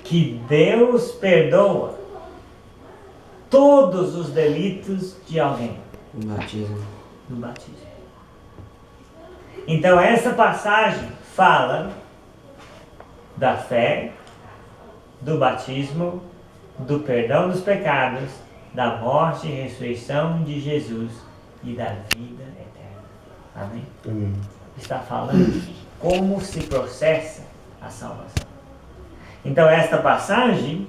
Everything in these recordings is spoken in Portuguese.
que Deus perdoa todos os delitos de alguém. No batismo. No batismo. Então essa passagem fala da fé, do batismo, do perdão dos pecados, da morte e ressurreição de Jesus e da vida eterna. Amém? Está falando como se processa a salvação. Então esta passagem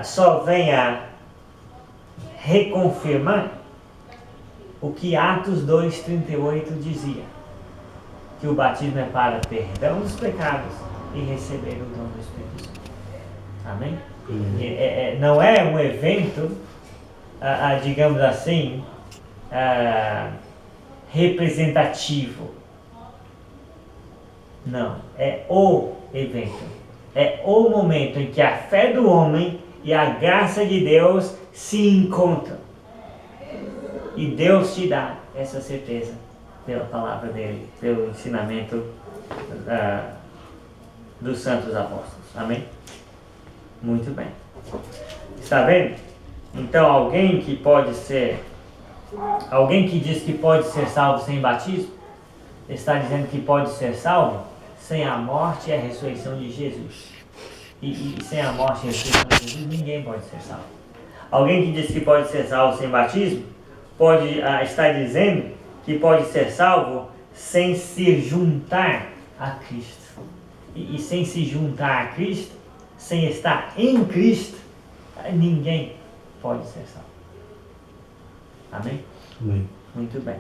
só vem a reconfirmar o que Atos 2,38 dizia, que o batismo é para perdão dos pecados e receber o dom do Espírito Santo. Amém? Não é um evento, digamos assim, representativo. Não, é o evento. É o momento em que a fé do homem e a graça de Deus se encontram. E Deus te dá essa certeza pela palavra dele, pelo ensinamento dos santos apóstolos. Amém? Muito bem. Está vendo? Então alguém que diz que pode ser salvo sem batismo, está dizendo que pode ser salvo sem a morte e a ressurreição de Jesus. E sem a morte e a ressurreição de Jesus, ninguém pode ser salvo. Alguém que diz que pode ser salvo sem batismo, pode estar dizendo que pode ser salvo sem se juntar a Cristo. E sem se juntar a Cristo, sem estar em Cristo, ninguém pode ser salvo. Amém? Amém. Muito bem.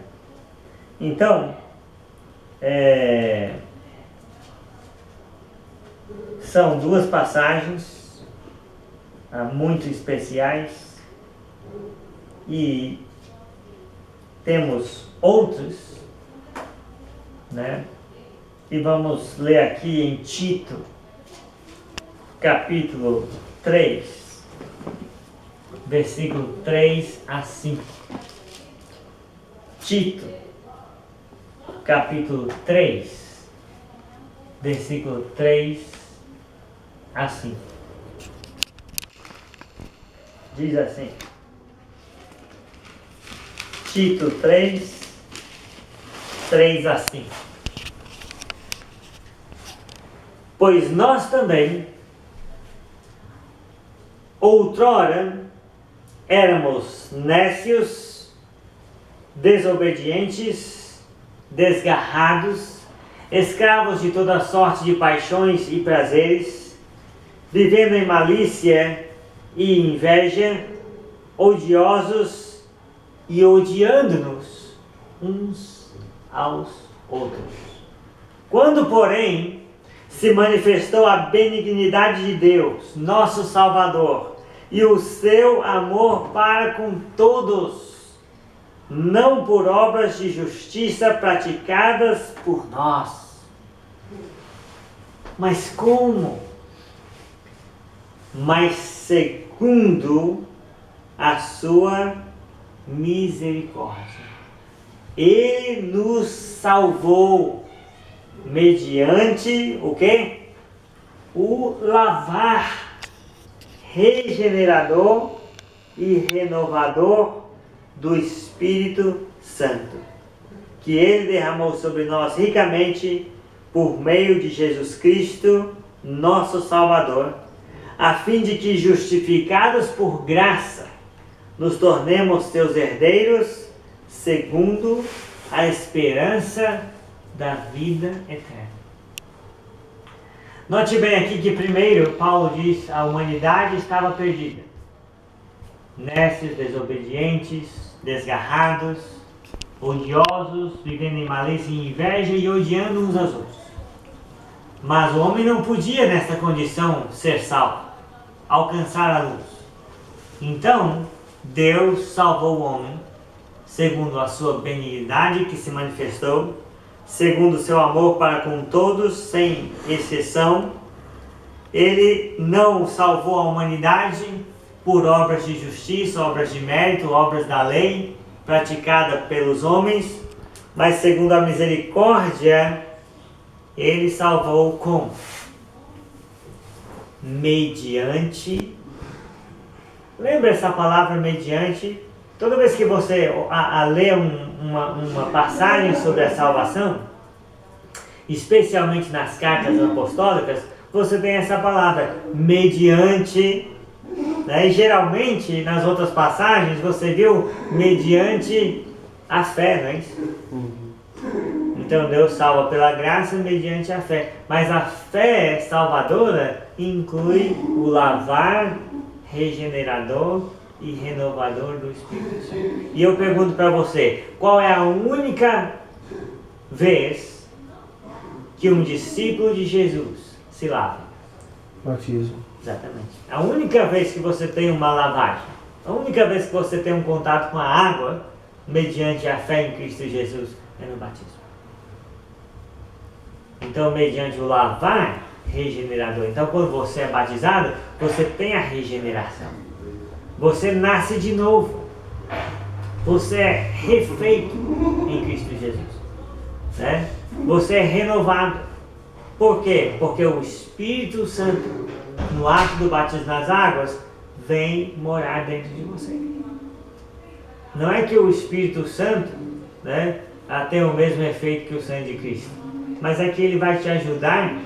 Então, são duas passagens muito especiais e temos outros, né? E vamos ler aqui em Tito, capítulo 3, versículo 3 a 5. Tito, capítulo 3, versículo 3 a 5. Diz assim: Tito 3, 3 a 5. Pois nós também, outrora, éramos nécios, desobedientes, desgarrados, escravos de toda sorte de paixões e prazeres, vivendo em malícia e inveja, odiosos e odiando-nos uns aos outros. Quando, porém, se manifestou a benignidade de Deus, nosso Salvador, e o seu amor para com todos, não por obras de justiça praticadas por nós, mas como? Mas segundo a sua misericórdia. Ele nos salvou mediante o quê? O lavar regenerador e renovador do Espírito Santo, que Ele derramou sobre nós ricamente por meio de Jesus Cristo, nosso Salvador, a fim de que, justificados por graça, nos tornemos seus herdeiros, segundo a esperança da vida eterna. Note bem aqui que primeiro Paulo diz: a humanidade estava perdida. Nécios, desobedientes, desgarrados, odiosos, vivendo em malícia e inveja e odiando uns aos outros. Mas o homem não podia nessa condição ser salvo, alcançar a luz. Então, Deus salvou o homem, segundo a sua benignidade que se manifestou, segundo o seu amor para com todos, sem exceção. Ele não salvou a humanidade por obras de justiça, obras de mérito, obras da lei, praticada pelos homens, mas segundo a misericórdia, Ele salvou como? mediante. Lembra essa palavra mediante? Toda vez que você lê uma passagem sobre a salvação, especialmente nas cartas apostólicas, você tem essa palavra, mediante, né? E geralmente nas outras passagens você viu mediante a fé, não é isso? Então Deus salva pela graça mediante a fé, mas a fé salvadora inclui o lavar regenerador e renovador do Espírito Santo. E eu pergunto para você, qual é a única vez que um discípulo de Jesus se lava? Batismo. Exatamente. A única vez que você tem uma lavagem, a única vez que você tem um contato com a água, mediante a fé em Cristo Jesus, é no batismo. Então, mediante o lavar regenerador. Então, quando você é batizado, você tem a regeneração. Você nasce de novo. Você é refeito em Cristo Jesus. Né? Você é renovado. Por quê? Porque o Espírito Santo, no ato do batismo nas águas, vem morar dentro de você. Não é que o Espírito Santo, né, tem o mesmo efeito que o sangue de Cristo, mas é que ele vai te ajudar,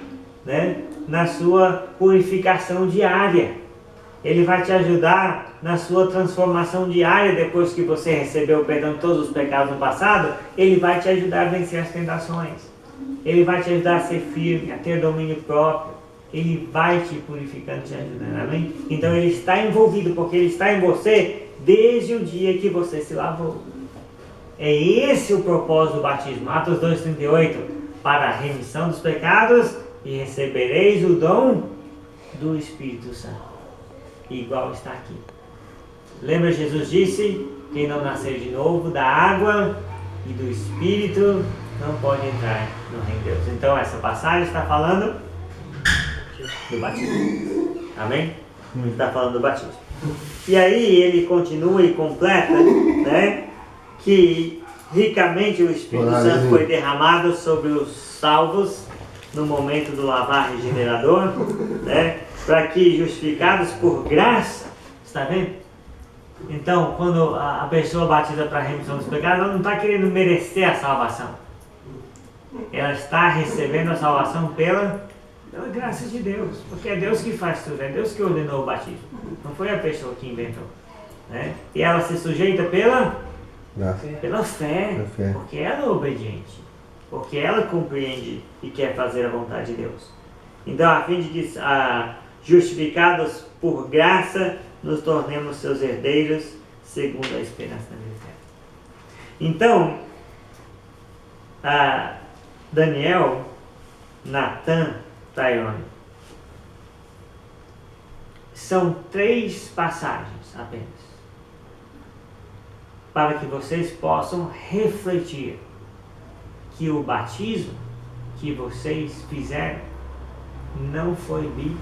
né, na sua purificação diária. Ele vai te ajudar na sua transformação diária depois que você recebeu o perdão de todos os pecados no passado. Ele vai te ajudar a vencer as tentações. Ele vai te ajudar a ser firme, a ter domínio próprio. Ele vai te purificando, te ajudando, amém? Então ele está envolvido, porque ele está em você desde o dia que você se lavou. É esse o propósito do batismo. Atos 2,38, para a remissão dos pecados, e recebereis o dom do Espírito Santo. Igual está aqui. Lembra, Jesus disse, quem não nascer de novo da água e do Espírito não pode entrar no reino de Deus. Então essa passagem está falando do batismo. Amém? Está falando do batismo. E aí ele continua e completa, né, que ricamente o Espírito Santo foi derramado sobre os salvos no momento do lavar regenerador, né, para que justificados por graça, está vendo? Então, quando a pessoa batiza para a remissão dos pecados, ela não está querendo merecer a salvação. Ela está recebendo a salvação pela graça de Deus, porque é Deus que faz tudo, é Deus que ordenou o batismo, não foi a pessoa que inventou, né? E ela se sujeita pela fé, porque ela é obediente, porque ela compreende e quer fazer a vontade de Deus. Então, a fim de que justificados por graça, nos tornemos seus herdeiros, segundo a esperança da vida eterna. Então, Daniel, Natan, Taione, são 3 passagens apenas, para que vocês possam refletir que o batismo que vocês fizeram não foi bíblico,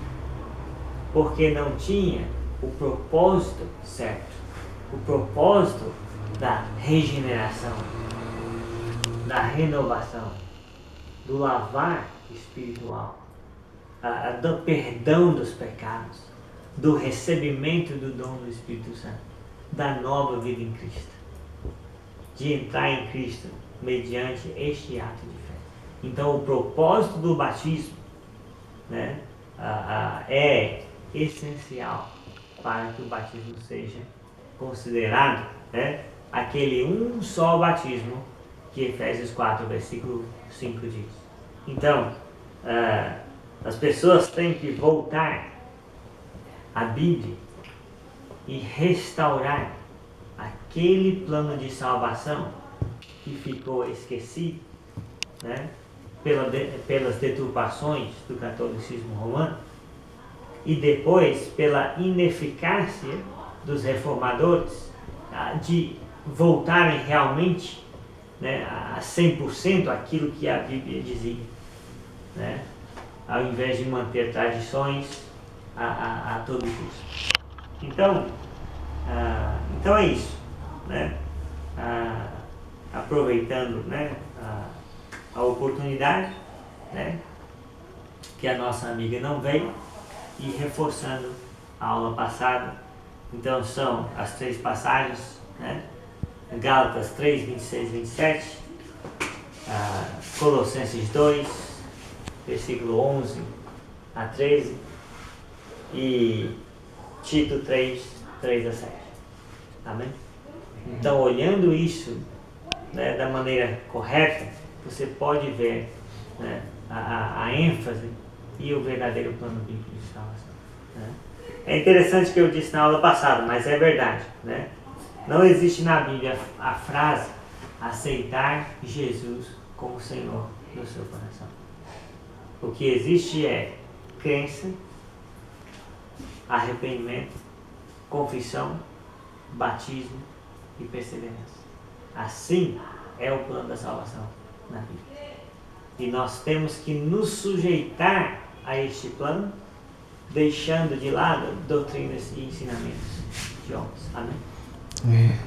porque não tinha o propósito certo, o propósito da regeneração, da renovação, do lavar espiritual, do perdão dos pecados, do recebimento do dom do Espírito Santo, da nova vida em Cristo, de entrar em Cristo mediante este ato de fé. Então, o propósito do batismo, né, é essencial para que o batismo seja considerado, né, aquele um só batismo que Efésios 4, versículo 5 diz. Então, as pessoas têm que voltar à Bíblia e restaurar aquele plano de salvação que ficou esquecido, né, pelas deturpações do catolicismo romano, e depois pela ineficácia dos reformadores de voltarem realmente, né, a 100% aquilo que a Bíblia dizia, né, ao invés de manter tradições a todo custo. Então é isso, né? Aproveitando, né, a oportunidade, né, que a nossa amiga não veio, e reforçando a aula passada. Então são as 3 passagens, né? Gálatas 3, 26 e 27, Colossenses 2, versículo 11 a 13 e Tito 3, 3 a 7. Amém? Então, olhando isso, né, da maneira correta, você pode ver, né, a ênfase e o verdadeiro plano bíblico de salvação. Né? É interessante que eu disse na aula passada, mas é verdade. Né? Não existe na Bíblia a frase aceitar Jesus como Senhor do seu coração. O que existe é crença, arrependimento, confissão, batismo e perseverança. Assim é o plano da salvação na Bíblia. E nós temos que nos sujeitar a este plano, deixando de lado doutrinas e ensinamentos de homens. Amém?